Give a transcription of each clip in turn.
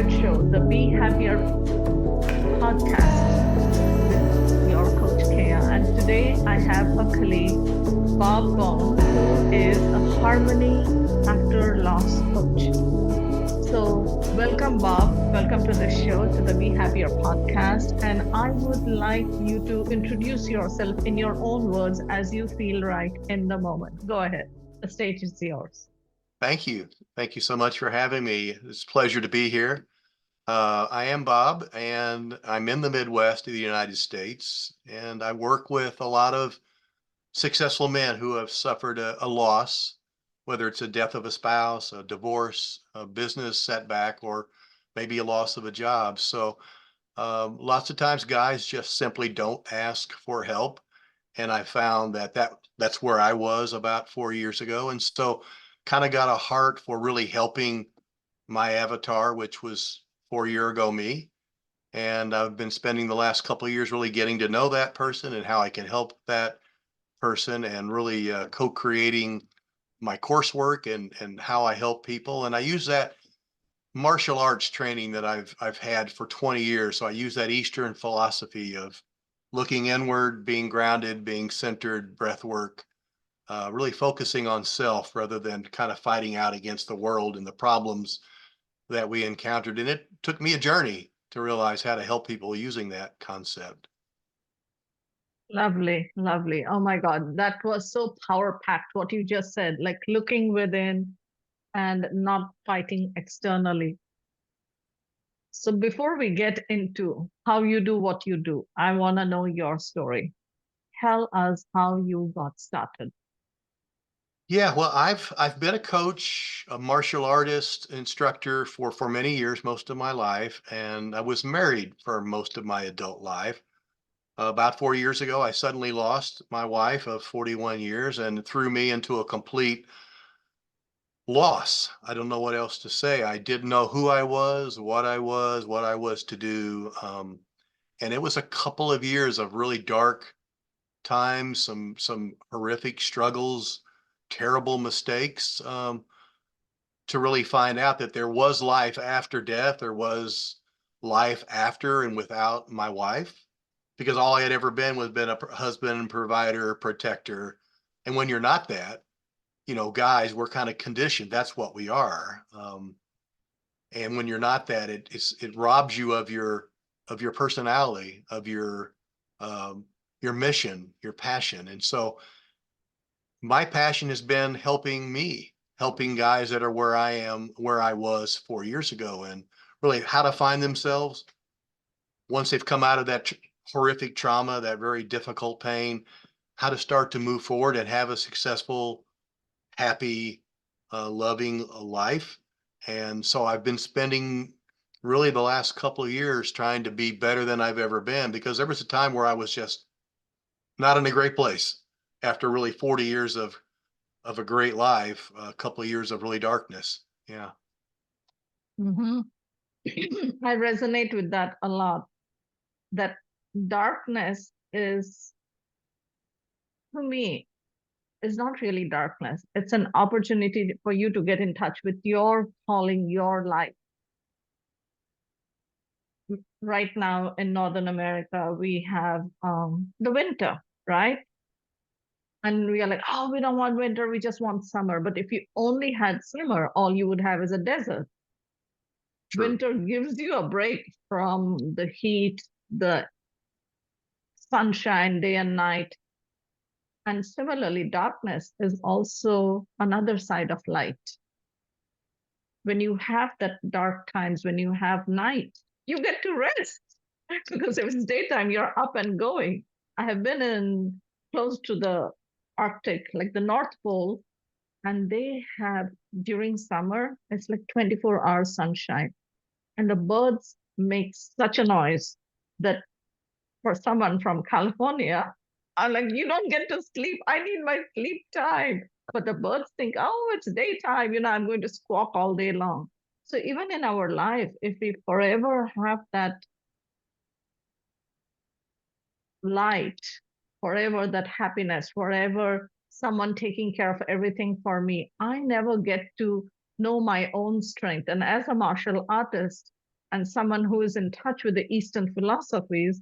favorite show, the Be Happier podcast with your Coach Keya. And today I have a colleague, Bob Bone, who is a harmony after loss coach. So, welcome, Bob. Welcome to the show, to the Be Happier podcast. And I would like you to introduce yourself in your own words as you feel right in the moment. Go ahead. The stage is yours. Thank you. Thank you so much for having me. It's a pleasure to be here. I am Bob, and I'm in the Midwest of the United States, and I work with a lot of successful men who have suffered a loss, whether it's a death of a spouse, a divorce, a business setback, or maybe a loss of a job. So lots of times guys just simply don't ask for help. And I found that's where I was about 4 years ago. And so kind of got a heart for really helping my avatar, which was 4 year ago me. And I've been spending the last couple of years really getting to know that person and how I can help that person and really co-creating my coursework and how I help people. And I use that martial arts training that I've had for 20 years. So I use that Eastern philosophy of looking inward, being grounded, being centered, breath work, really focusing on self rather than kind of fighting out against the world and the problems that we encountered. And it took me a journey to realize how to help people using that concept. Lovely, lovely. Oh my God, that was so power packed what you just said, like looking within and not fighting externally. So before we get into how you do what you do, I want to know your story. Tell us how you got started. Yeah, well, I've been a coach, a martial artist, instructor for many years, most of my life, and I was married for most of my adult life. About 4 years ago, I suddenly lost my wife of 41 years and it threw me into a complete loss. I don't know what else to say. I didn't know who I was, what I was to do. And it was a couple of years of really dark times, some horrific struggles, terrible mistakes, to really find out that there was life after death. There was life after and without my wife, because all I had ever been a husband, provider, protector. And when you're not that, guys, we're kind of conditioned. That's what we are. And when you're not that, it robs you of your personality, of your mission, your passion. And so my passion has been helping guys that are where I am, where I was 4 years ago, and really how to find themselves once they've come out of that horrific trauma, that very difficult pain, how to start to move forward and have a successful, happy, loving life. And so I've been spending really the last couple of years trying to be better than I've ever been, because there was a time where I was just not in a great place after really 40 years of a great life, a couple of years of really darkness. Yeah. Mhm. I resonate with that a lot. That darkness is, to me, is not really darkness. It's an opportunity for you to get in touch with your calling, your life. Right now in Northern America, we have the winter, right? And we are like, oh, we don't want winter, we just want summer. But if you only had summer, all you would have is a desert. True. Winter gives you a break from the heat, the sunshine, day and night. And similarly, darkness is also another side of light. When you have that dark times, when you have night, you get to rest because if it's daytime, you're up and going. I have been in close to the Arctic, like the North Pole, and they have during summer, it's like 24 hours sunshine. And the birds make such a noise that for someone from California, I'm like, you don't get to sleep. I need my sleep time. But the birds think, oh, it's daytime, I'm going to squawk all day long. So even in our life, if we forever have that light, forever that happiness, forever someone taking care of everything for me, I never get to know my own strength. And as a martial artist, and someone who is in touch with the Eastern philosophies,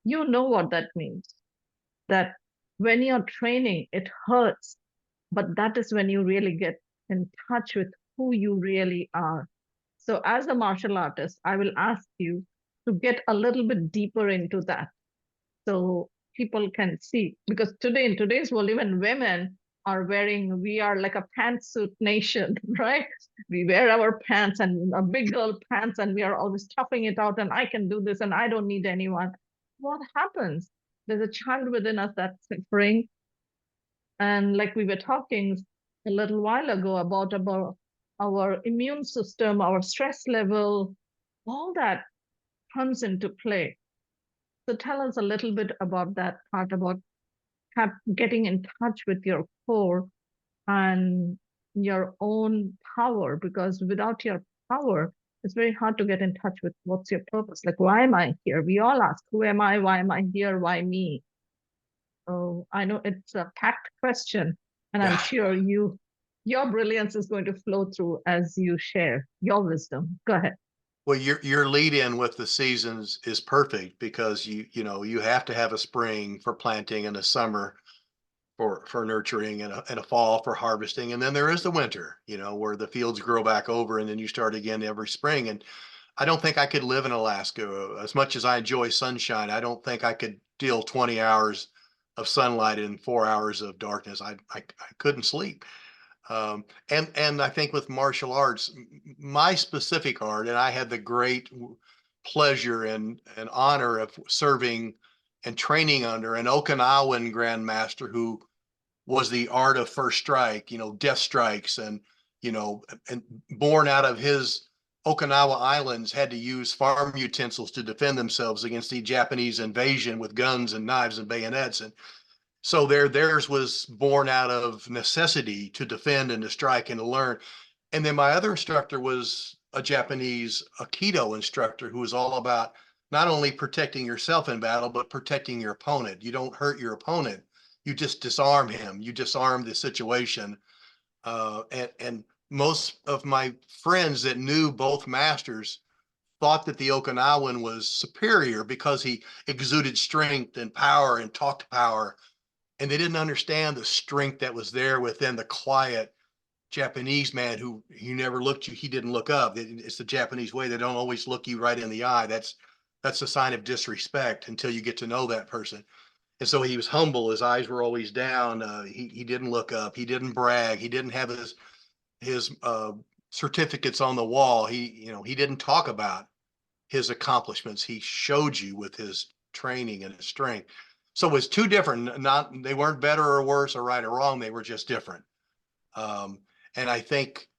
you know what that means. That when you're training, it hurts, but that is when you really get in touch with who you really are. So, as a martial artist, I will ask you to get a little bit deeper into that so people can see. Because today, in today's world, even women are wearing, we are like a pantsuit nation, right? We wear our pants and a big girl pants, and we are always toughing it out, and I can do this, and I don't need anyone. What happens? There's a child within us that's suffering. And like we were talking a little while ago about our immune system, our stress level, all that comes into play. So tell us a little bit about that part about getting in touch with your core and your own power, because without your power, it's very hard to get in touch with what's your purpose. Like, why am I here? We all ask, who am I? Why am I here? Why me? So I know it's a packed question, and I'm Yeah. sure your brilliance is going to flow through as you share your wisdom. Go ahead. Well, your lead in with the seasons is perfect because you have to have a spring for planting and a summer for nurturing and a fall for harvesting. And then there is the winter, where the fields grow back over and then you start again every spring. And I don't think I could live in Alaska as much as I enjoy sunshine. I don't think I could deal 20 hours of sunlight and 4 hours of darkness. I couldn't sleep. And I think with martial arts, my specific art, and I had the great pleasure and honor of serving and training under an Okinawan grandmaster who was the art of first strike, death strikes, and born out of his Okinawa Islands had to use farm utensils to defend themselves against the Japanese invasion with guns and knives and bayonets. And so theirs was born out of necessity to defend and to strike and to learn. And then my other instructor was a Japanese Aikido instructor who was all about not only protecting yourself in battle, but protecting your opponent. You don't hurt your opponent. You just disarm him. You disarm the situation. And most of my friends that knew both masters thought that the Okinawan was superior because he exuded strength and power and talked power, and they didn't understand the strength that was there within the quiet Japanese man who he never looked you, he didn't look up. It's the Japanese way. They don't always look you right in the eye. That's a sign of disrespect until you get to know that person. And so he was humble. His eyes were always down. He didn't look up. He didn't brag. He didn't have his certificates on the wall. He didn't talk about his accomplishments. He showed you with his training and his strength. So it's two different. Not they weren't better or worse or right or wrong. They were just different. Um, and I think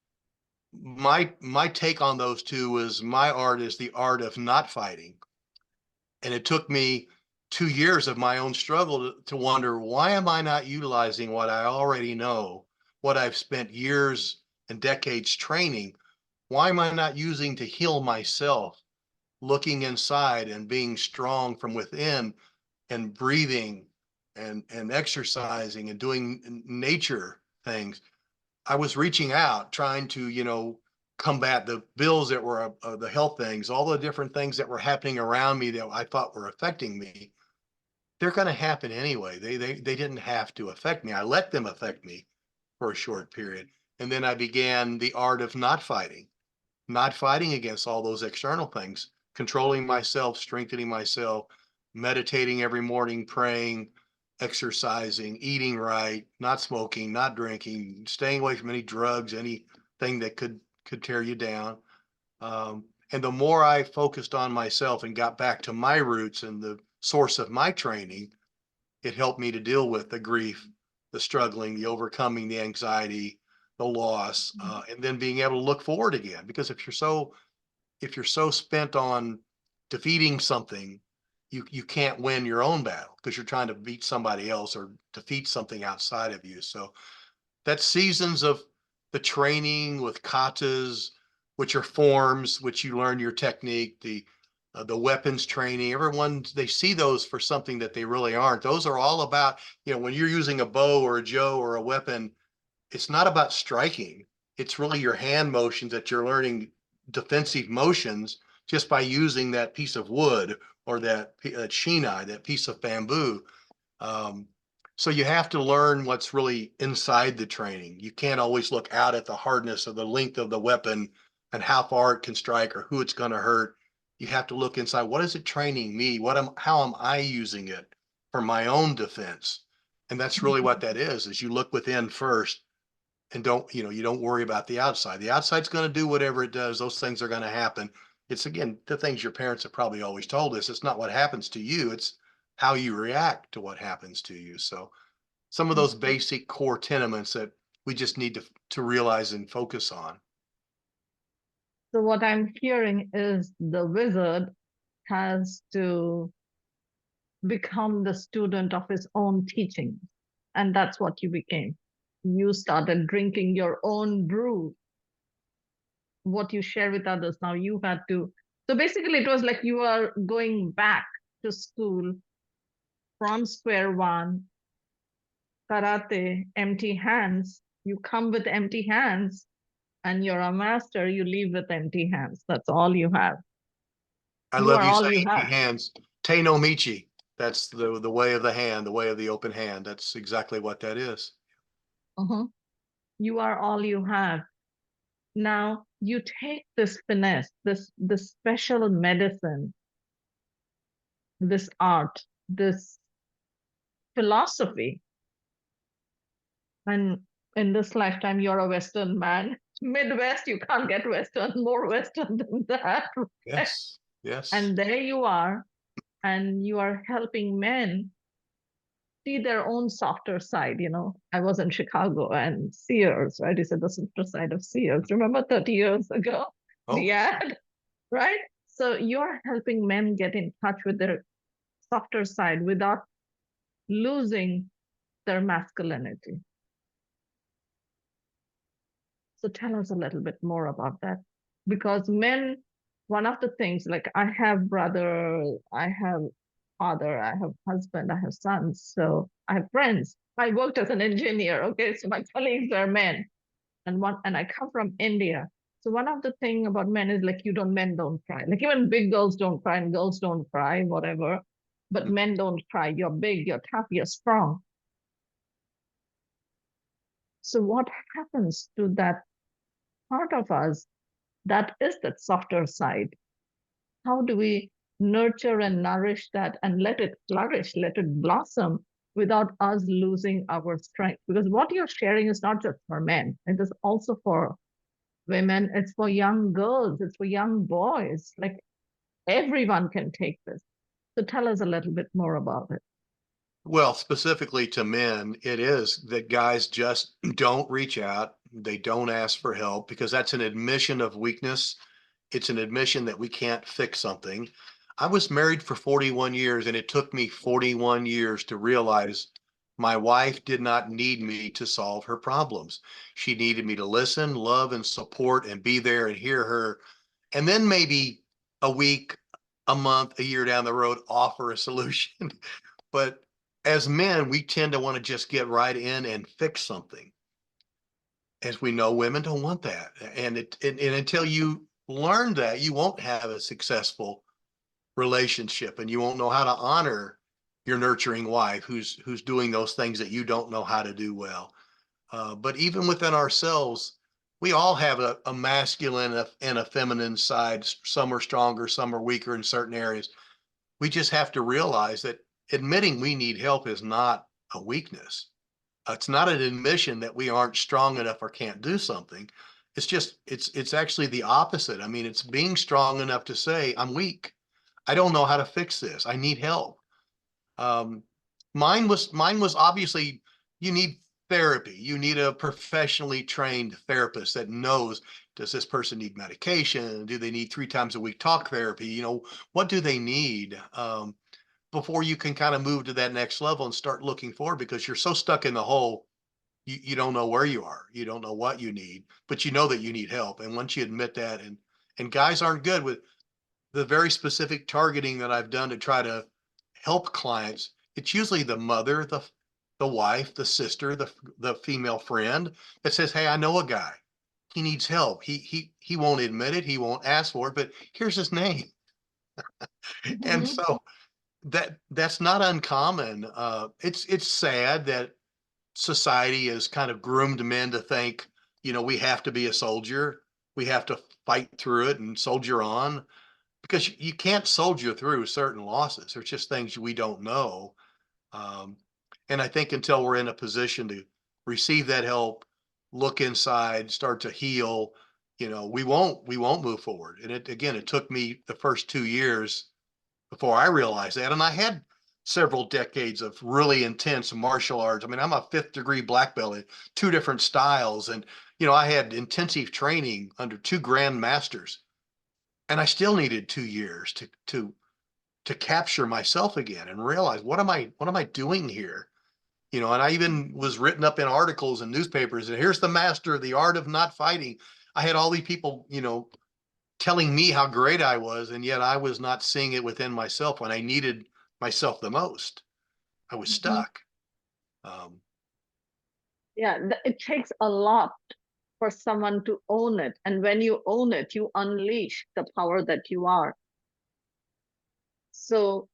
my take on those two was my art is the art of not fighting. And it took me 2 years of my own struggle to wonder, why am I not utilizing what I already know, what I've spent years and decades training? Why am I not using to heal myself, looking inside and being strong from within and breathing and exercising and doing nature things? I was reaching out, trying to, combat the bills that were the health things, all the different things that were happening around me that I thought were affecting me. They're going to happen anyway. They didn't have to affect me. I let them affect me for a short period, and then I began the art of not fighting against all those external things, controlling myself, strengthening myself, meditating every morning, praying, exercising, eating right, not smoking, not drinking, staying away from any drugs, anything that could tear you down. And the more I focused on myself and got back to my roots and the source of my training, it helped me to deal with the grief, the struggling, the overcoming, the anxiety, the loss, and then being able to look forward again. Because if you're so spent on defeating something, you can't win your own battle because you're trying to beat somebody else or defeat something outside of you. So that's seasons of the training with katas, which are forms, which you learn your technique, the weapons training. Everyone, they see those for something that they really aren't. Those are all about, when you're using a bow or a joe or a weapon, it's not about striking. It's really your hand motions that you're learning defensive motions just by using that piece of wood or that chenai, that piece of bamboo. Um, so you have to learn what's really inside the training. You can't always look out at the hardness or the length of the weapon and how far it can strike or who it's going to hurt. You have to look inside. What is it training me? How am I using it for my own defense? And that's really what that is you look within first and you don't worry about the outside. The outside's going to do whatever it does. Those things are going to happen. It's again, the things your parents have probably always told us. It's not what happens to you. It's how you react to what happens to you. So some of those basic core tenements that we just need to realize and focus on. So what I'm hearing is the wizard has to become the student of his own teaching. And that's what you became. You started drinking your own brew, what you share with others. Now you had to. So basically, it was like you are going back to school from square one, karate, empty hands. You come with empty hands, and you're a master. You leave with empty hands. That's all you have. I You love are you all you saying have. empty hands. Te no michi. That's the way of the hand, the way of the open hand. That's exactly what that is. Uh-huh. You are all you have. Now you take this finesse, this special medicine, this art, this philosophy, and in this lifetime you're a Western man. Midwest, you can't get Western, more Western than that. Yes. Yes. And there you are, and you are helping men see their own softer side. I was in Chicago and Sears, right? You said the softer side of Sears. Remember 30 years ago, the Oh, ad, right? So you're helping men get in touch with their softer side without losing their masculinity. So tell us a little bit more about that. Because men, one of the things, like I have brother, I have father, I have husband, I have sons, so I have friends. I worked as an engineer, okay, so my colleagues are men. And I come from India. So one of the thing about men is like men don't cry. Like even big girls don't cry and girls don't cry, whatever. But mm. men don't cry. You're big, you're tough, you're strong. So what happens to that part of us that is that softer side? How do we nurture and nourish that and let it flourish, let it blossom without us losing our strength? Because what you're sharing is not just for men, it is also for women, it's for young girls, it's for young boys. Like everyone can take this. So tell us a little bit more about it. Well, specifically to men, it is that guys just don't reach out. They don't ask for help because that's an admission of weakness. It's an admission that we can't fix something. I was married for 41 years, and it took me 41 years to realize my wife did not need me to solve her problems. She needed me to listen, love, and support and be there and hear her. And then maybe a week, a month, a year down the road, offer a solution. But as men, we tend to want to just get right in and fix something. As we know, women don't want that. And until you learn that, you won't have a successful relationship and you won't know how to honor your nurturing wife who's doing those things that you don't know how to do well. But even within ourselves, we all have a masculine and a feminine side. Some are stronger, some are weaker in certain areas. We just have to realize that admitting we need help is not a weakness. It's not an admission that we aren't strong enough or can't do something. It's just it's actually the opposite. I mean, it's being strong enough to say, I'm weak. I don't know how to fix this. I need help. Um, mine was obviously you need therapy. You need a professionally trained therapist that knows, does this person need medication? Do they need 3 times a week talk therapy? What do they need? Before you can kind of move to that next level and start looking forward because you're so stuck in the hole, you don't know where you are. You don't know what you need, but you know that you need help. And once you admit that, and guys aren't good with the very specific targeting that I've done to try to help clients, it's usually the mother, the wife, the sister, the female friend that says, "Hey, I know a guy. he needs help. He won't admit it. He won't ask for it, but here's his name. And Mhm. so that's not uncommon. It's sad that society has kind of groomed men to think, we have to be a soldier. We have to fight through it and soldier on because you can't soldier through certain losses. There's just things we don't know. Um, and I think until we're in a position to receive that help, look inside, start to heal, we won't move forward. And it took me the first 2 years before I realized that. And I had several decades of really intense martial arts. I mean, I'm a fifth degree black belt in two different styles. And, I had intensive training under two grand masters. And I still needed 2 years to capture myself again and realize what am I doing here? And I even was written up in articles and newspapers, and here's the master of the art of not fighting. I had all these people, telling me how great I was, and yet I was not seeing it within myself when I needed myself the most. I was Mhm. stuck. Um, Yeah, it takes a lot for someone to own it. And when you own it, you unleash the power that you are. So,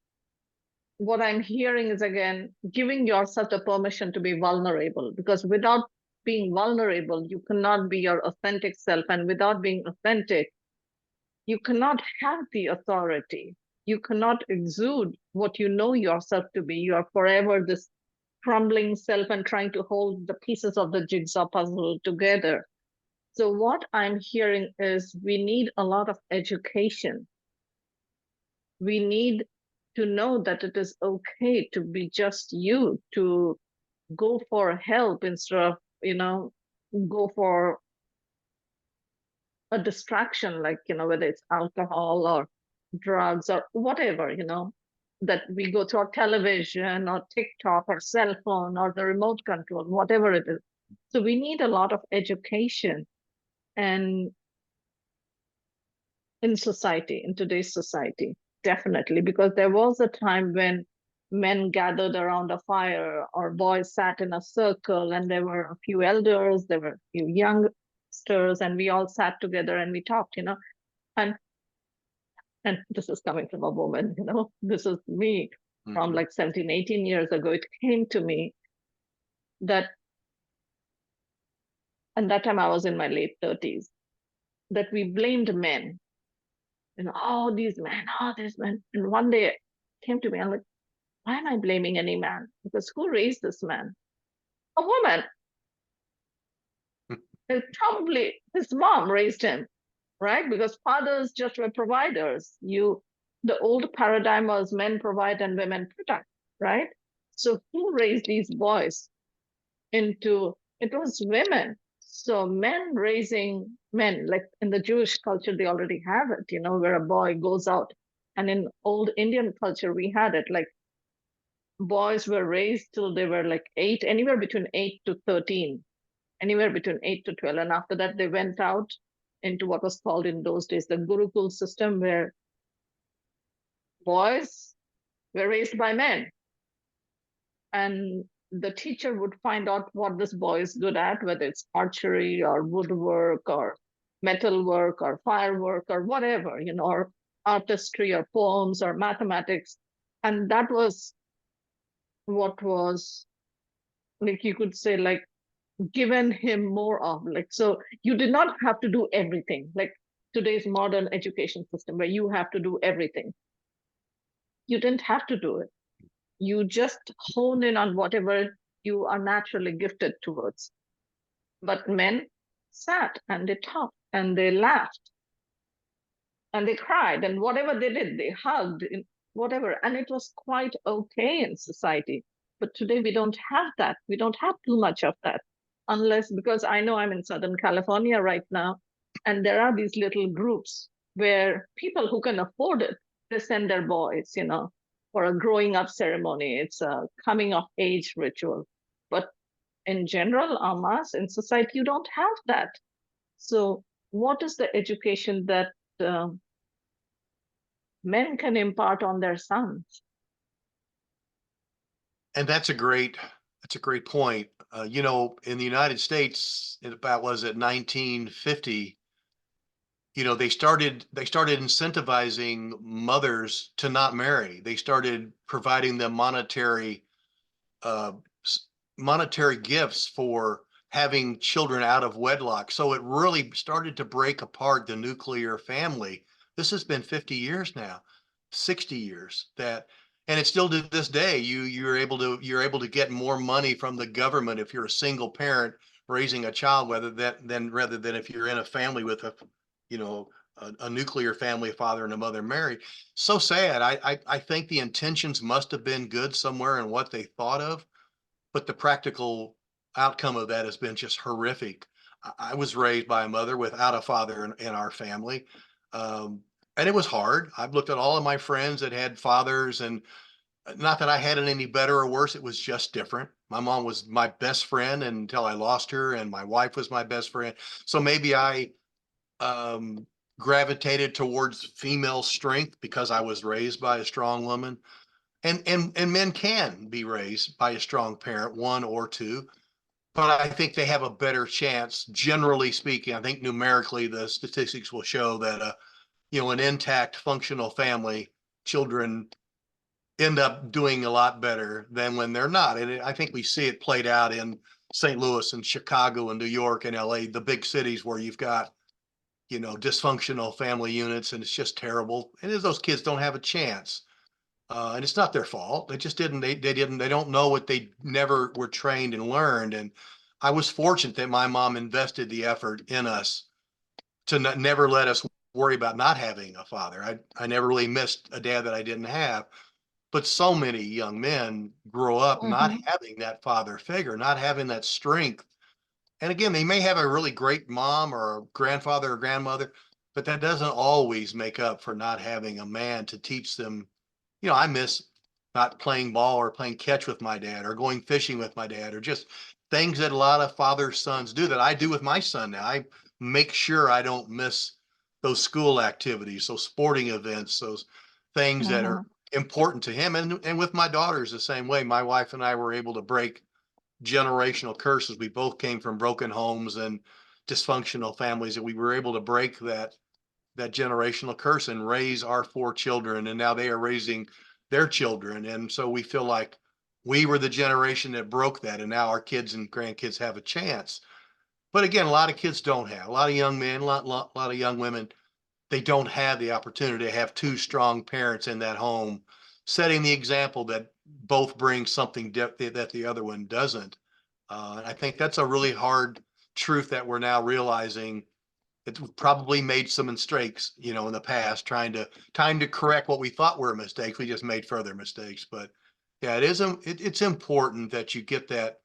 what I'm hearing is again giving yourself the permission to be vulnerable, because without being vulnerable, you cannot be your authentic self. And without being authentic, you cannot have the authority. You cannot exude what you know yourself to be. You are forever this crumbling self and trying to hold the pieces of the jigsaw puzzle together. So, what I'm hearing is we need a lot of education. We need to know that it is okay to be just you, to go for help instead of, go for a distraction, like, whether it's alcohol or drugs or whatever, that we go to our television or TikTok or cell phone or the remote control, whatever it is. So we need a lot of education and in society, in today's society, definitely, because there was a time when men gathered around a fire or boys sat in a circle and there were a few elders, there were a few youngsters, and we all sat together and we talked, and this is coming from a woman, this is me from mhm. like 17, 18 years ago. It came to me that, and that time I was in my late 30s, that we blamed men, oh, these men. And one day it came to me, I'm like, why am I blaming any man? Because who raised this man? A woman. Probably his mom raised him, right? Because fathers just were providers. The old paradigm was men provide and women protect, right? So who raised these boys it was women. So men raising men, like in the Jewish culture, they already have it, where a boy goes out. And in old Indian culture, we had it like boys were raised till they were like 8, anywhere between 8 to 13, anywhere between 8 to 12. And after that, they went out into what was called in those days the Gurukul system, where boys were raised by men. And the teacher would find out what this boy is good at, whether it's archery or woodwork or metal work or firework or whatever, or artistry or poems or mathematics. And that was what was, like, you could say, like, given him more of, like, so you did not have to do everything like today's modern education system where you have to do everything. You didn't have to do it. You just hone in on whatever you are naturally gifted towards. But men sat and they talked and they laughed and they cried, and whatever they did, they hugged, whatever. And it was quite okay in society. But today we don't have that. We don't have too much of that. Unless, because I know I'm in Southern California right now, and there are these little groups where people who can afford it, they send their boys, for a growing up ceremony. It's a coming of age ritual. But in general, en masse, in society, you don't have that. So, what is the education that men can impart on their sons? And that's a great That's a great point. In the United States, in about was it 1950, they started incentivizing mothers to not marry. They started providing them uh, s- monetary gifts for having children out of wedlock. So it really started to break apart the nuclear family. This has been 50 years now, 60 years that, and it's still to this day, you're able to get more money from the government if you're a single parent raising a child, rather than if you're in a family with you know, a nuclear family, a father and a mother married. So sad. I think the intentions must have been good somewhere in what they thought of, but the practical outcome of that has been just horrific. I was raised by a mother without a father in our family. Um, and it was hard. I've looked at all of my friends that had fathers, and not that I had it any better or worse, it was just different. My mom was my best friend until I lost her, and my wife was my best friend. So maybe I um, gravitated towards female strength because I was raised by a strong woman. And men can be raised by a strong parent, one or two, but I think they have a better chance, generally speaking. I think numerically, the statistics will show that an intact, functional family, children end up doing a lot better than when they're not. And I think we see it played out in St. Louis and Chicago and New York and LA, the big cities where you've got dysfunctional family units, and it's just terrible. And those kids don't have a chance. And it's not their fault. They just didn't. They didn't. They don't know what they never were trained and learned. And I was fortunate that my mom invested the effort in us to never let us worry about not having a father. I never really missed a dad that I didn't have. But so many young men grow up not Hmm. having that father figure, not having that strength. And again, they may have a really great mom or a grandfather or grandmother, but that doesn't always make up for not having a man to teach them. I miss not playing ball or playing catch with my dad or going fishing with my dad, or just things that a lot of father sons do that I do with my son now. I make sure I don't miss those school activities, those sporting events, those things that Hmm. are important to him. And with my daughters, the same way. My wife and I were able to break generational curses. We both came from broken homes and dysfunctional families, and we were able to break that generational curse and raise our four children, and now they are raising their children. And so we feel like we were the generation that broke that, and now our kids and grandkids have a chance. But again, a lot of kids don't have, a lot of young men, a lot of young women, they don't have the opportunity to have two strong parents in that home setting the example that both bring something that the other one doesn't. And I think that's a really hard truth that we're now realizing. It probably made some mistakes, in the past, trying to correct what we thought were mistakes. We just made further mistakes. But yeah, it's important that you get that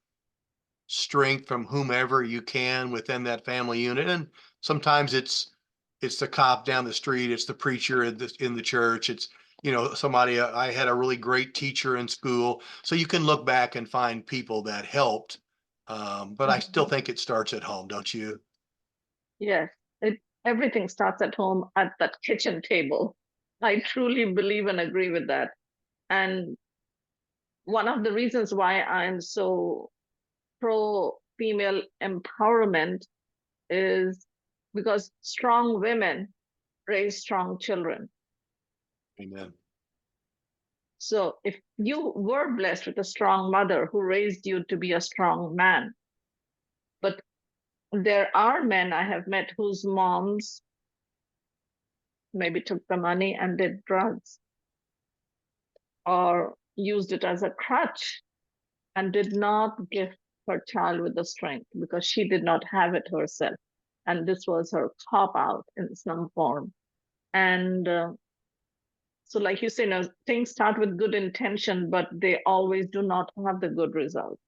strength from whomever you can within that family unit. And sometimes it's the cop down the street, it's the preacher in the church, it's somebody. I had a really great teacher in school, so you can look back and find people that helped. But I still Hmm. think it starts at home, don't you? Yes, everything starts at home at that kitchen table. I truly believe and agree with that. And one of the reasons why I'm so pro female empowerment is because strong women raise strong children. Amen. So if you were blessed with a strong mother who raised you to be a strong man, but there are men I have met whose moms maybe took the money and did drugs or used it as a crutch and did not give her child with the strength because she did not have it herself. And this was her cop out in some form. And so, like you say, no, things start with good intention, but they always do not have the good result.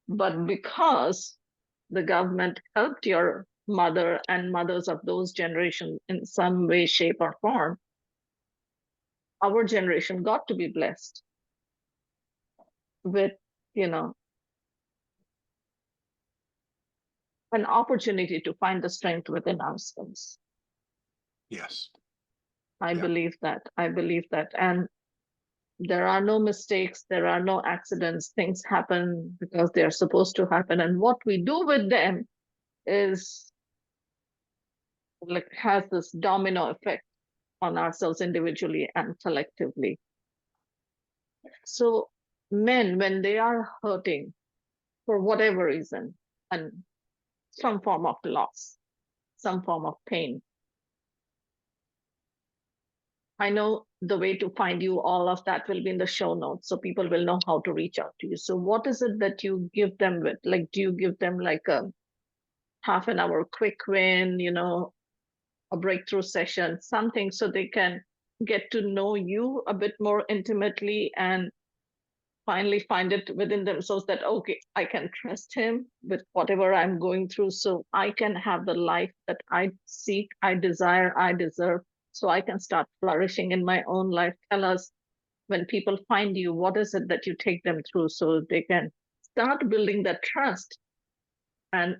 But because the government helped your mother and mothers of those generations in some way, shape, or form, our generation got to be blessed with, you know, an opportunity to find the strength within ourselves. Yes. I Yeah. believe that. I believe that. And There are no mistakes, there are no accidents. Things happen because they are supposed to happen. And what we do with them is like has this domino effect on ourselves individually and collectively. So men, when they are hurting for whatever reason, and some form of loss, some form of pain, I know the way to find you, all of that will be in the show notes, so people will know how to reach out to you. So what is it that you give them with? Like, do you give them like a half an hour quick win, a breakthrough session, something so they can get to know you a bit more intimately and finally find it within themselves that, okay, I can trust him with whatever I'm going through, so I can have the life that I seek, I desire, I deserve, so I can start flourishing in my own life. Tell us, when people find you, what is it that you take them through so they can start building that trust and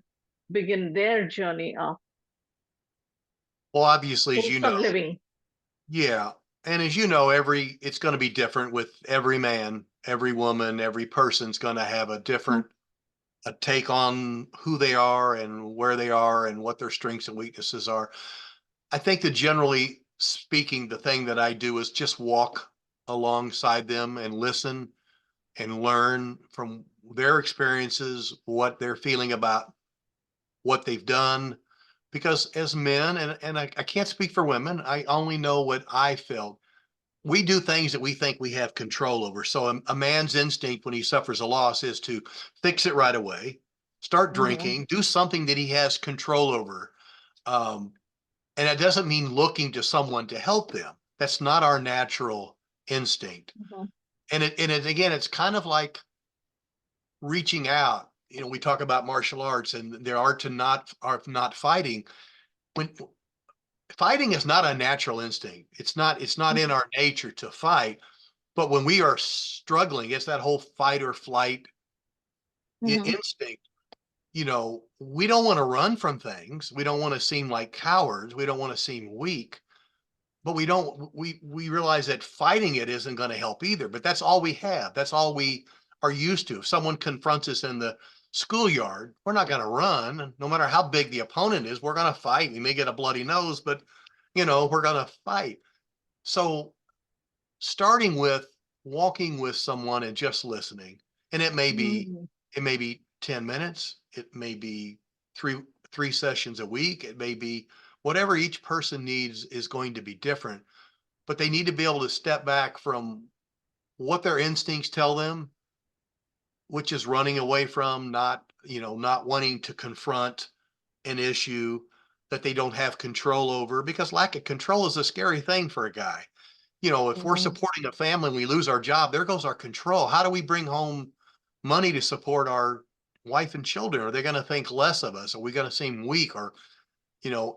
begin their journey of Well, obviously, as you know, wholesome living. yeah. And as you know, it's going to be different with every man, every woman, every person's going to have a different a take on who they are and where they are and what their strengths and weaknesses are. I think that generally speaking, the thing that I do is just walk alongside them and listen and learn from their experiences, what they're feeling about what they've done. Because as men, and I can't speak for women, I only know what I felt. We do things that we think we have control over. So a man's instinct when he suffers a loss is to fix it right away, start Mm-hmm, drinking, do something that he has control over. Um, and that doesn't mean looking to someone to help them. That's not our natural instinct. mm-hmm, And again, it's kind of like reaching out. We talk about martial arts and their art not fighting. When fighting is not a natural instinct, it's not in our nature to fight. But when we are struggling, it's that whole fight or flight mm-hmm, instinct. We don't want to run from things. We don't want to seem like cowards. We don't want to seem weak. But we realize that fighting it isn't going to help either. But that's all we have. That's all we are used to. If someone confronts us in the schoolyard, we're not going to run. No matter how big the opponent is, we're going to fight. We may get a bloody nose, but we're going to fight. So starting with walking with someone and just listening, and it may be mm-hmm, it may be 10 minutes, it may be three sessions a week, it may be whatever each person needs is going to be different, but they need to be able to step back from what their instincts tell them, which is running away from, not wanting to confront an issue that they don't have control over, because lack of control is a scary thing for a guy. If we're mm-hmm, supporting a family and we lose our job, there goes our control. How do we bring home money to support our wife and children? Are they going to think less of us? Are we going to seem weak or,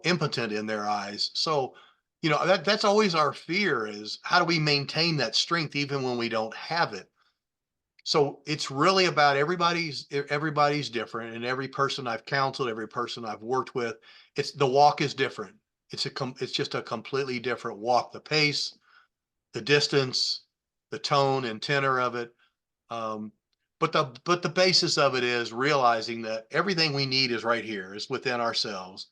impotent in their eyes? So, that's always our fear, is how do we maintain that strength even when we don't have it? So it's really about everybody's different, and every person I've counseled, every person I've worked with, the walk is different. It's just a completely different walk. The pace, the distance, the tone and tenor of it. Um, but the basis of it is realizing that everything we need is right here, is within ourselves.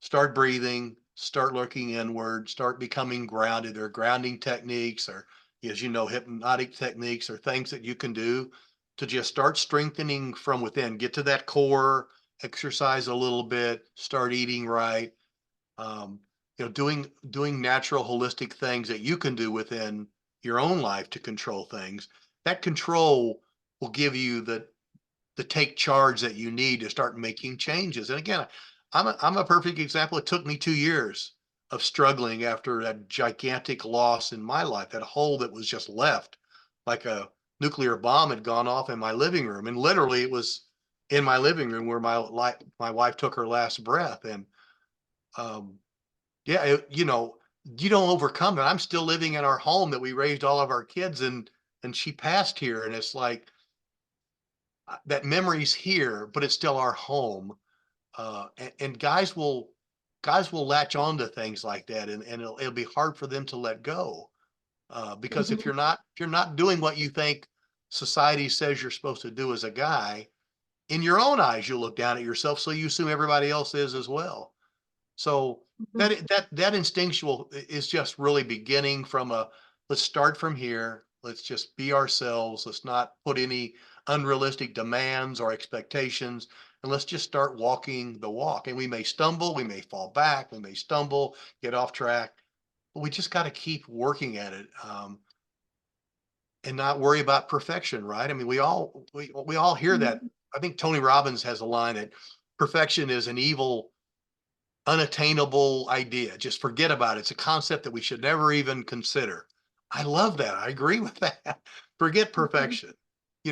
Start breathing, start looking inward, start becoming grounded. There are grounding techniques, or, as you know, hypnotic techniques, or things that you can do to just start strengthening from within. Get to that core, exercise a little bit, start eating right. Um, doing natural holistic things that you can do within your own life to control things. That control will give you the take charge that you need to start making changes. And again, I'm a perfect example. It took me 2 years of struggling after that gigantic loss in my life, that hole that was just left, like a nuclear bomb had gone off in my living room. And literally it was in my living room where my wife took her last breath. And um, yeah, you don't overcome it. I'm still living in our home that we raised all of our kids in, and she passed here, and it's like that memory's here, but it's still our home. And guys will latch on to things like that, and it'll be hard for them to let go. Because if you're not doing what you think society says you're supposed to do as a guy, in your own eyes, you'll look down at yourself, so you assume everybody else is as well. So Mhm. that instinctual is just really beginning from a, let's start from here. Let's just be ourselves. Let's not put any unrealistic demands or expectations. And let's just start walking the walk. And we may stumble, we may fall back, we may stumble, get off track, but we just got to keep working at it. And not worry about perfection, right? I mean, we all hear that. Mhm. I think Tony Robbins has a line that perfection is an evil, unattainable idea. Just forget about it. It's a concept that we should never even consider. I love that. I agree with that. Forget Mhm. perfection.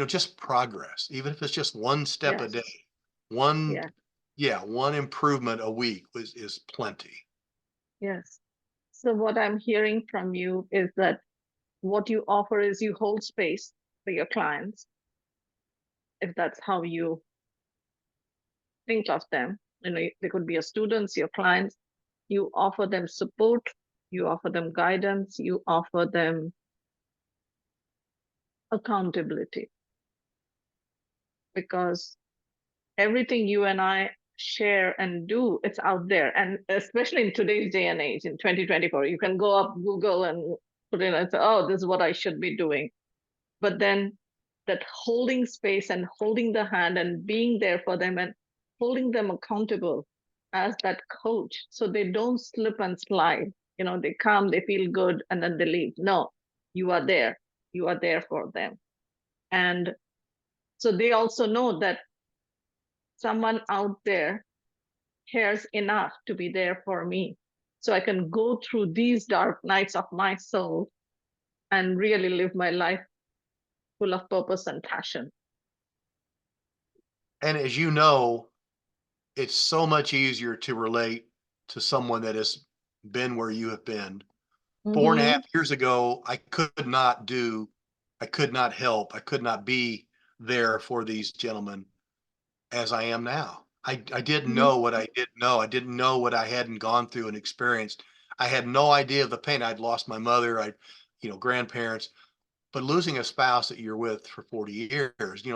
Just progress, even if it's just one step a Yes. day. One, Yeah. yeah, one improvement a week is plenty. Yes. So what I'm hearing from you is that what you offer is you hold space for your clients, if that's how you think of them. They could be your students, your clients. You offer them support, you offer them guidance, you offer them accountability, because everything you and I share and do, it's out there. And especially in today's day and age, in 2024, you can go up Google and put in and say, oh, this is what I should be doing. But then that holding space and holding the hand and being there for them and holding them accountable as that coach, so they don't slip and slide. They come, they feel good, and then they leave. No, you are there. You are there for them. And so they also know that someone out there cares enough to be there for me. So I can go through these dark nights of my soul and really live my life full of purpose and passion. And as you know, it's so much easier to relate to someone that has been where you have been. 4.5 Mm-hmm. years ago, I could not help, I could not be there for these gentlemen as I am now. I didn't Mm-hmm. know what I didn't know. I didn't know what I hadn't gone through and experienced. I had no idea of the pain. I'd lost my mother, grandparents, but losing a spouse that you're with for 40 years,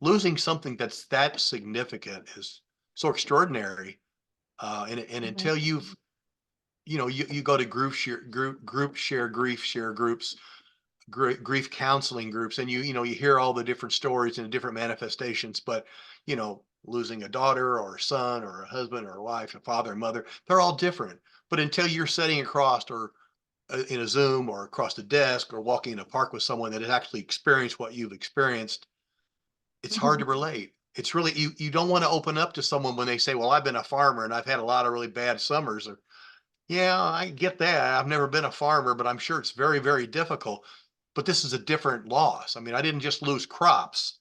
losing something that's that significant is so extraordinary. And Mm-hmm. until you go to group share grief share groups, grief counseling groups, and you hear all the different stories and the different manifestations. But losing a daughter or a son or a husband or a wife, a father and mother, they're all different. But until you're sitting across or in a Zoom or across the desk or walking in a park with someone that has actually experienced what you've experienced, it's hard to relate. It's really, you don't want to open up to someone when they say, well, I've been a farmer and I've had a lot of really bad summers. Or, yeah, I get that. I've never been a farmer, but I'm sure it's very, very difficult. But this is a different loss. I mean, I didn't just lose crops.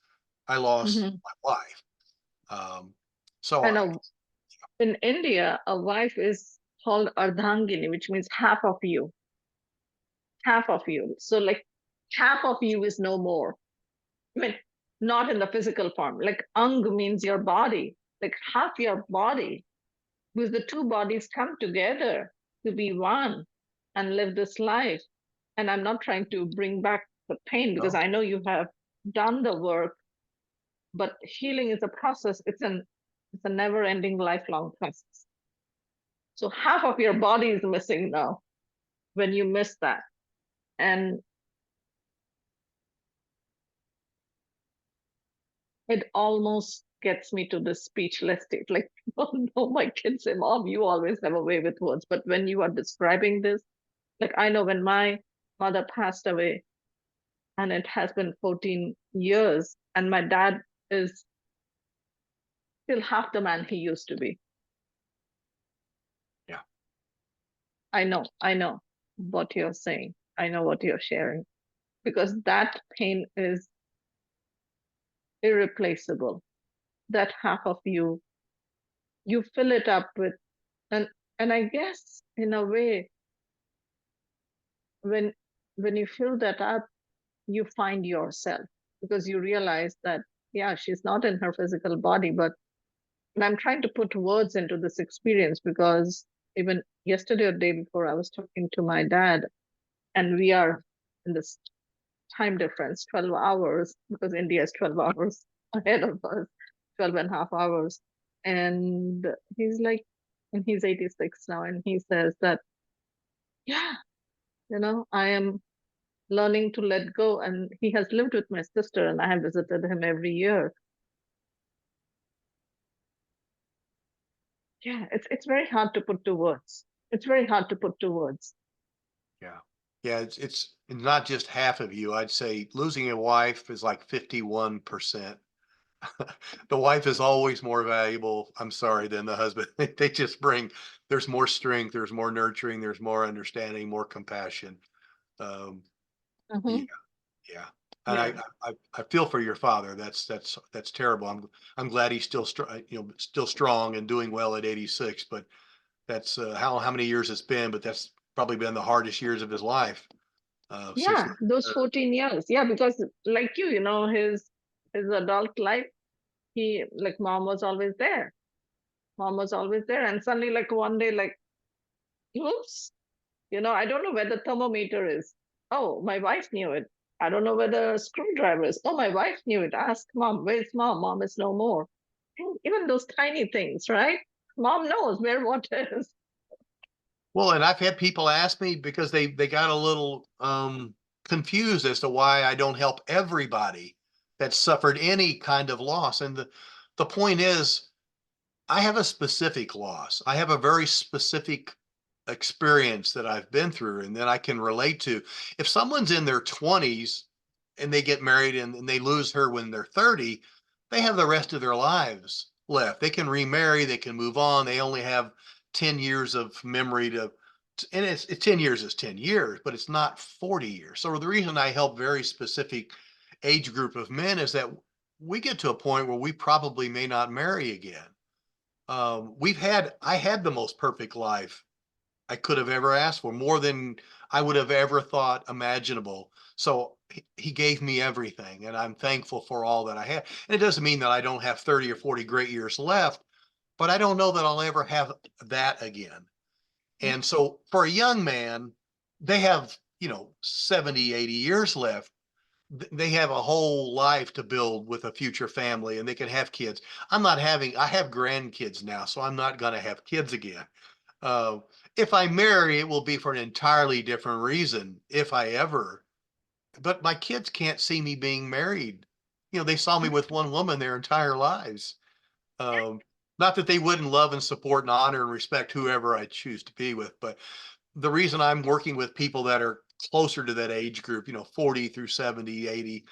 I lost Mm-hmm. my wife. Um, so I I, know in India, a wife is called Ardhangini, which means half of you, half of you. So, like, half of you is no more. I mean, not in the physical form. Like, Ang means your body, like half your body, because the two bodies come together to be one and live this life. And I'm not trying to bring back the pain because no. I know you have done the work, but healing is a process. It's a never ending lifelong process. So half of your body is missing now when you miss that. And it almost gets me to the speechless state. Like, oh no, my kids say, Mom, you always have a way with words. But when you are describing this, like I know when my mother passed away, and it has been 14 years, and my dad is still half the man he used to be. Yeah. I know what you're saying. I know what you're sharing because that pain is irreplaceable. That half of you fill it up with, and I guess in a way, when you fill that up, you find yourself because you realize that yeah, she's not in her physical body, but and I'm trying to put words into this experience because even yesterday or day before, I was talking to my dad, and we are in this time difference, 12 hours, because India is 12 hours ahead of us, 12 and a half hours. And he's like, and he's 86 now, and he says that, yeah, I am learning to let go. And he has lived with my sister, and I have visited him every year. Yeah, it's very hard to put to words. It's very hard to put to words. Yeah. Yeah, it's not just half of you. I'd say losing a wife is like 51%. The wife is always more valuable, I'm sorry, than the husband. They just bring there's more strength, there's more nurturing, there's more understanding, more compassion. Um, yeah, Hmm. yeah. And Yeah. I feel for your father. That's terrible. I'm glad he's still still strong and doing well at 86, but that's how many years it's been, but that's probably been the hardest years of his life since. Yeah, those 14 years. Yeah, because like his adult life, he like mom was always there. Mom was always there. And suddenly, like one day, like, oops, I don't know where the thermometer is. Oh, my wife knew it. I don't know where the screwdriver is. Oh, my wife knew it. Ask mom, where's mom? Mom is no more. And even those tiny things, right? Mom knows where what is. Well, and I've had people ask me because they got a little confused as to why I don't help everybody that suffered any kind of loss. And the point is, I have a specific loss. I have a very specific experience that I've been through and that I can relate to. If someone's in their 20s and they get married and they lose her when they're 30, they have the rest of their lives left. They can remarry, they can move on. They only have 10 years of memory and it's 10 years is 10 years, but it's not 40 years. So the reason I help very specific age group of men is that we get to a point where we probably may not marry again. I had the most perfect life I could have ever asked for, more than I would have ever thought imaginable. So he gave me everything, and I'm thankful for all that I had. And it doesn't mean that I don't have 30 or 40 great years left, but I don't know that I'll ever have that again. And so for a young man, they have, 70, 80 years left. They have a whole life to build with a future family and they can have kids. I have grandkids now, so I'm not going to have kids again. Uh, if I marry, it will be for an entirely different reason, if I ever. But my kids can't see me being married. They saw me with one woman their entire lives. Um, Not that they wouldn't love and support and honor and respect whoever I choose to be with, but the reason I'm working with people that are closer to that age group, 40 through 70, 80,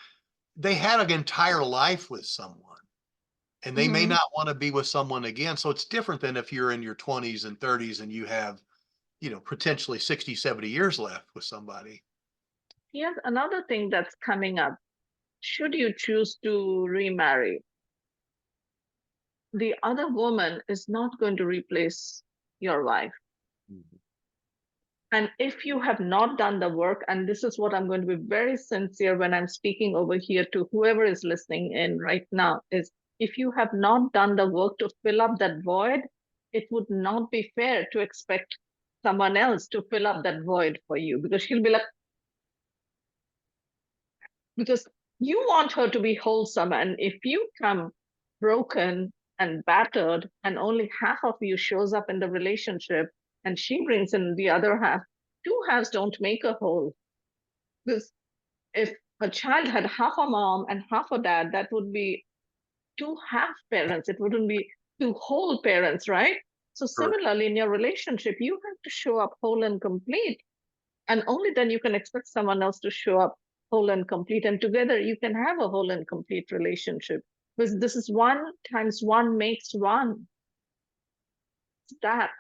they had an entire life with someone and they may Mm-hmm. not want to be with someone again. So it's different than if you're in your 20s and 30s and you have potentially 60, 70 years left with somebody. Here's another thing that's coming up. Should you choose to remarry, the other woman is not going to replace your wife. Mhm. And if you have not done the work, and this is what I'm going to be very sincere when I'm speaking over here to whoever is listening in right now, is if you have not done the work to fill up that void, it would not be fair to expect someone else to fill up that void for you, because she'll be like, because you want her to be wholesome. And if you come broken and battered, and only half of you shows up in the relationship, and she brings in the other half, two halves don't make a whole. Because if a child had half a mom and half a dad, that would be two half parents. It wouldn't be two whole parents, right? So, Sure. similarly, in your relationship, you have to show up whole and complete. And only then you can expect someone else to show up whole and complete. And together you can have a whole and complete relationship. Because this is one times one makes one. That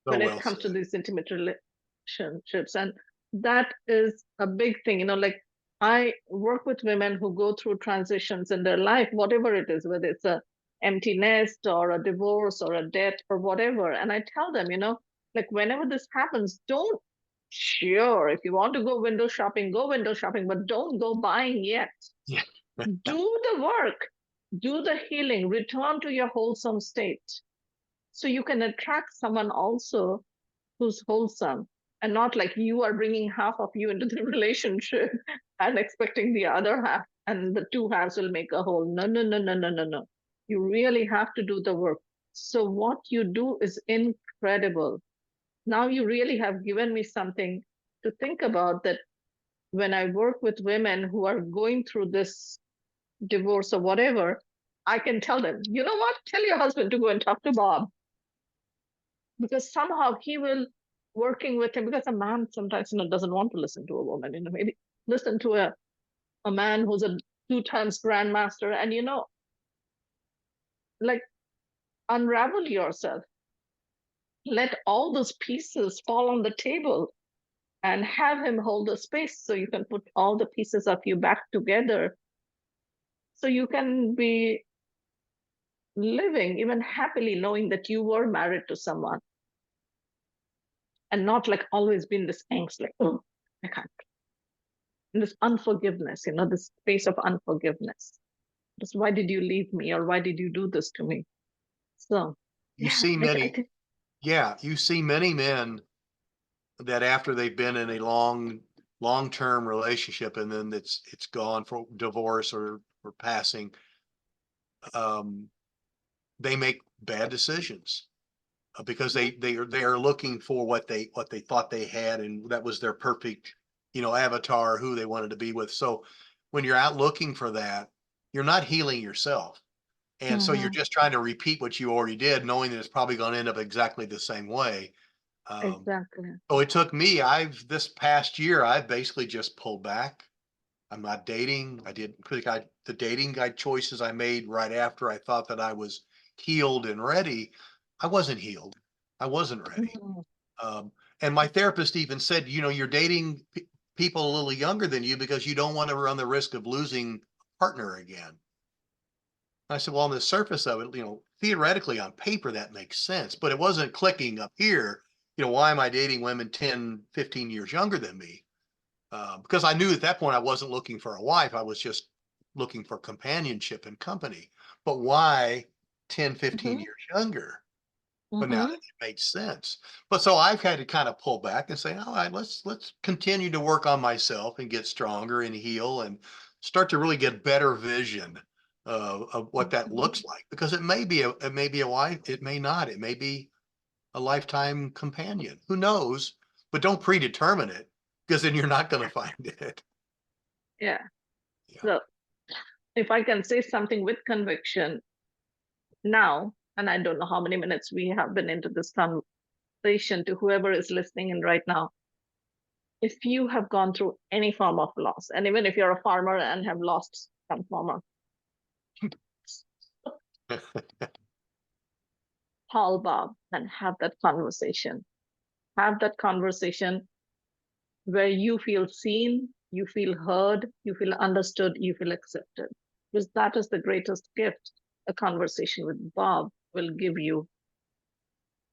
So when it well comes to said. these intimate relationships. And that is a big thing. Like I work with women who go through transitions in their life, whatever it is, whether it's a empty nest or a divorce or a debt or whatever. And I tell them, like whenever this happens, don't, sure, if you want to go window shopping, but don't go buying yet. Yeah. Do the work, do the healing, return to your wholesome state so you can attract someone also who's wholesome. and not like you are bringing half of you into the relationship and expecting the other half, and the two halves will make a whole. No, no, no, no, no, no, no. You really have to do the work. So what you do is incredible. Now you really have given me something to think about, that when I work with women who are going through this divorce or whatever, I can tell them, you know what? Tell your husband to go and talk to Bob, because somehow he will, working with him, because a man sometimes doesn't want to listen to a woman, maybe listen to a man who's a 2 times grandmaster, and like, unravel yourself, let all those pieces fall on the table, and have him hold the space so you can put all the pieces of you back together, so you can be living even happily knowing that you were married to someone, and not like always been this angst, like, oh, I can't. And this unforgiveness, this space of unforgiveness. Just, why did you leave me, or why did you do this to me? So, You yeah, see I many, think, yeah, you see many men that after they've been in a long-term relationship and then it's gone for divorce or passing, um, they make bad decisions because they are looking for what they thought they had, and that was their perfect, avatar, who they wanted to be with. So when you're out looking for that, you're not healing yourself. And so you're mhm, just trying to repeat what you already did, knowing that it's probably going to end up exactly the same way. Um, exactly. so it took me, this past year, I've basically just pulled back. I'm not dating. I did the dating guide choices I made right after I thought that I was healed and ready. I wasn't healed. I wasn't ready. Mhm, Um, and my therapist even said, you're dating people a little younger than you because you don't want to run the risk of losing a partner again. I said, well, on the surface of it, theoretically on paper, that makes sense, but it wasn't clicking up here. Why am I dating women 10, 15 years younger than me? Because I knew at that point I wasn't looking for a wife. I was just looking for companionship and company. But why 10, 15 mhm, years younger? But now mhm. it made sense. But so I've had to kind of pull back and say, all right, let's continue to work on myself and get stronger and heal and start to really get better vision of what that Mhm. looks like. Because it may be a wife, it may not, it may be a lifetime companion. Who knows? But don't predetermine it, because then you're not going to find it. Yeah. Yeah. So, if I can say something with conviction now, and I don't know how many minutes we have been into this conversation, to whoever is listening in right now, if you have gone through any form of loss, and even if you're a farmer and have lost some form of, call Bob and have that conversation. Have that conversation where you feel seen, you feel heard, you feel understood, you feel accepted. Because that is the greatest gift a conversation with Bob will give you.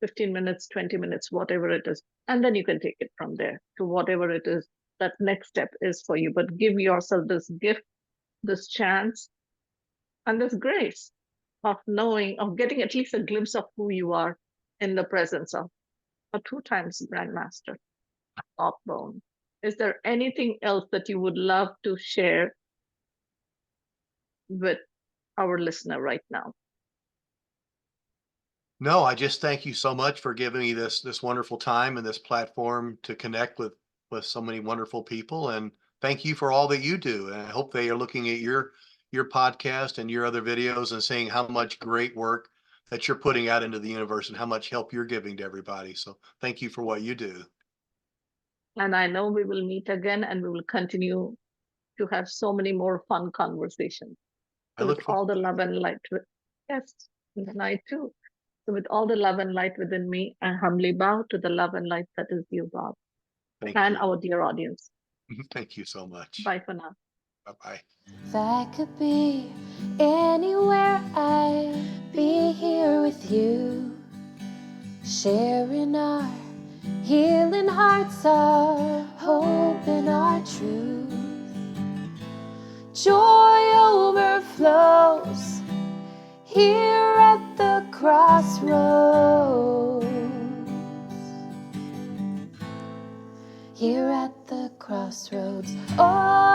15 minutes, 20 minutes, whatever it is. And then you can take it from there to whatever it is that next step is for you. But give yourself this gift, this chance, and this grace of knowing, of getting at least a glimpse of who you are in the presence of a 2 times grandmaster of bone. Is there anything else that you would love to share with our listener right now? No, I just thank you so much for giving me this wonderful time and this platform to connect with so many wonderful people. And thank you for all that you do. And I hope they are looking at your podcast and your other videos and seeing how much great work that you're putting out into the universe and how much help you're giving to everybody. So thank you for what you do. And I know we will meet again, and we will continue to have so many more fun conversations. I So with look forward all the to love and light, yes, and I too. So with all the love and light within me, I humbly bow to the love and light that is you, Bob, it. Thank and you. our dear audience. Thank you so much. Bye for now. Bye bye. If I could be anywhere, I'd be here with you, sharing our healing hearts, our hope and our truth. Joy overflows here at the crossroads. here at the crossroads. Oh,